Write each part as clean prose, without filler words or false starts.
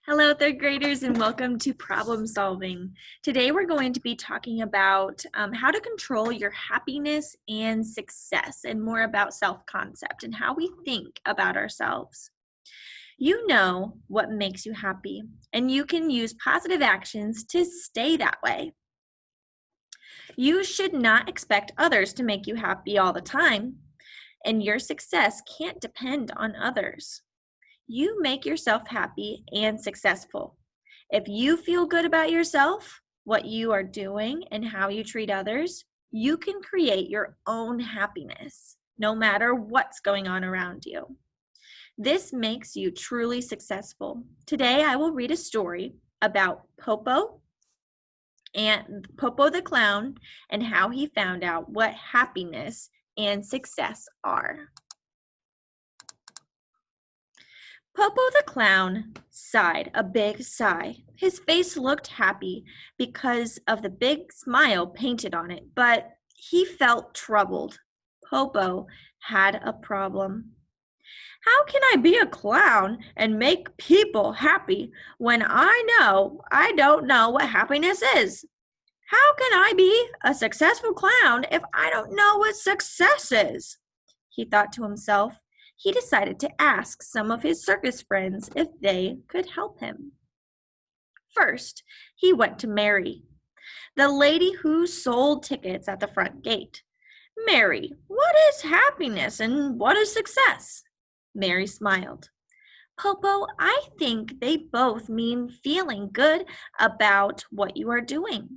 Hello, third graders, and welcome to Problem Solving. Today we're going to be talking about how to control your happiness and success, and more about self-concept and how we think about ourselves. You know what makes you happy, and you can use positive actions to stay that way. You should not expect others to make you happy all the time, and your success can't depend on others. You make yourself happy and successful. If you feel good about yourself, what you are doing, and how you treat others, you can create your own happiness, no matter what's going on around you. This makes you truly successful. Today, I will read a story about Popo the clown and how he found out what happiness and success are. Popo the clown sighed a big sigh. His face looked happy because of the big smile painted on it, but he felt troubled. Popo had a problem. How can I be a clown and make people happy when I don't know what happiness is? How can I be a successful clown if I don't know what success is? He thought to himself. He decided to ask some of his circus friends if they could help him. First, he went to Mary, the lady who sold tickets at the front gate. Mary, what is happiness and what is success? Mary smiled. Popo, I think they both mean feeling good about what you are doing.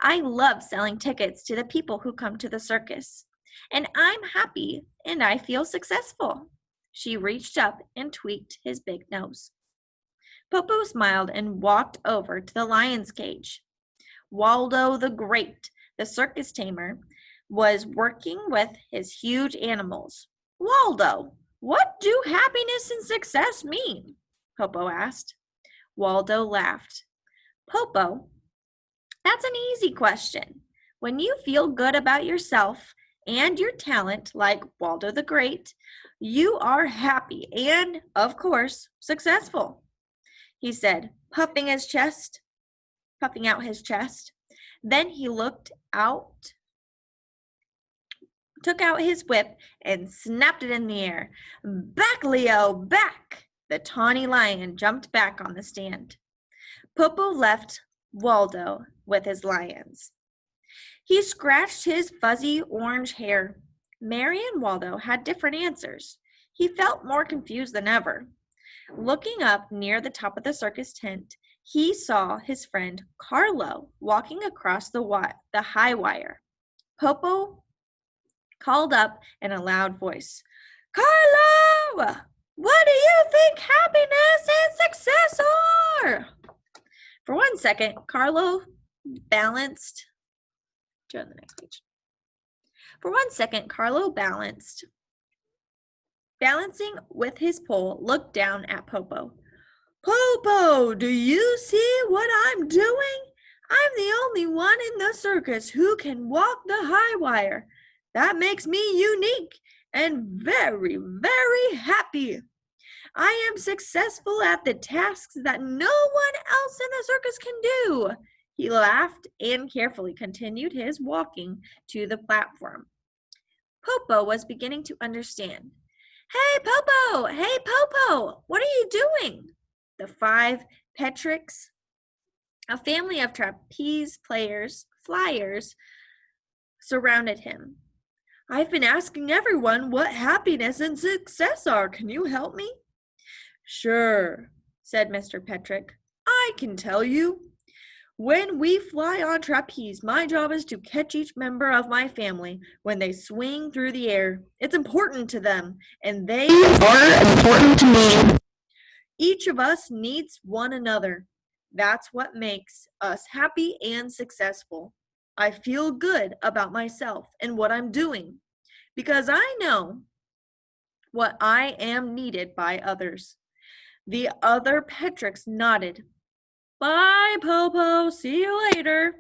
I love selling tickets to the people who come to the circus. And I'm happy and I feel successful. She reached up and tweaked his big nose. Popo smiled and walked over to the lion's cage. Waldo the Great, the circus tamer, was working with his huge animals. Waldo, what do happiness and success mean? Popo asked. Waldo laughed. Popo, that's an easy question. When you feel good about yourself and your talent, like Waldo the Great, you are happy and, of course, successful, he said, puffing out his chest. Then he took out his whip and snapped it in the air. Back, Leo, back! The tawny lion jumped back on the stand. Popo left Waldo with his lions. He scratched his fuzzy orange hair. Mary and Waldo had different answers. He felt more confused than ever. Looking up near the top of the circus tent, he saw his friend Carlo walking across the high wire. Popo called up in a loud voice, Carlo! What do you think happiness and success are? For 1 second, Carlo balanced. Turn the next page. For 1 second, Carlo balancing with his pole, looked down at Popo. Popo, do you see what I'm doing? I'm the only one in the circus who can walk the high wire. That makes me unique and very, very happy. I am successful at the tasks that no one else in the circus can do. He laughed and carefully continued his walking to the platform. Popo was beginning to understand. Hey, Popo! Hey, Popo! What are you doing? The 5 Petricks, a family of trapeze flyers, surrounded him. I've been asking everyone what happiness and success are. Can you help me? Sure, said Mr. Petrick. I can tell you. When we fly on trapeze, my job is to catch each member of my family when they swing through the air. It's important to them, and they are important to me. Each of us needs one another. That's what makes us happy and successful. I feel good about myself and what I'm doing because I know what I am needed by others. The other Petricks nodded. Bye, Popo. See you later.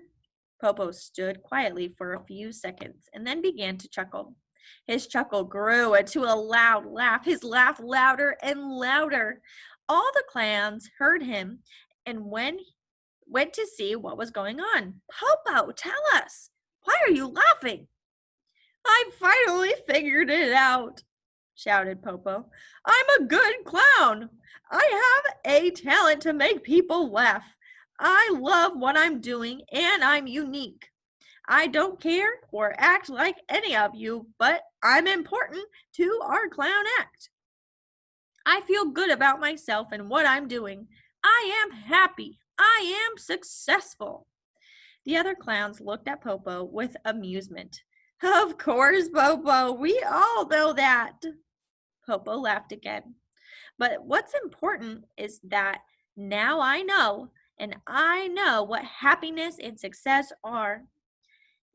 Popo stood quietly for a few seconds and then began to chuckle. His chuckle grew into a loud laugh, his laugh louder and louder. All the clowns heard him and went to see what was going on. Popo, tell us, why are you laughing? I finally figured it out, shouted Popo. I'm a good clown. I have a talent to make people laugh. I love what I'm doing and I'm unique. I don't care or act like any of you, but I'm important to our clown act. I feel good about myself and what I'm doing. I am happy. I am successful. The other clowns looked at Popo with amusement. Of course, Popo, we all know that. Popo laughed again. But what's important is that now I know, and I know what happiness and success are.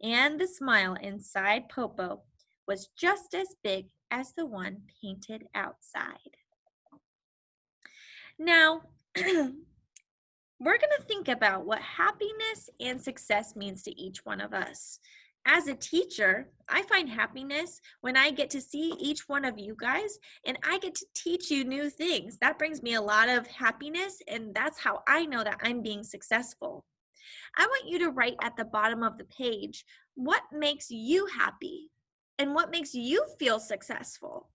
And the smile inside Popo was just as big as the one painted outside. Now, we're going to think about what happiness and success means to each one of us. As a teacher, I find happiness when I get to see each one of you guys and I get to teach you new things. That brings me a lot of happiness, and that's how I know that I'm being successful. I want you to write at the bottom of the page what makes you happy and what makes you feel successful.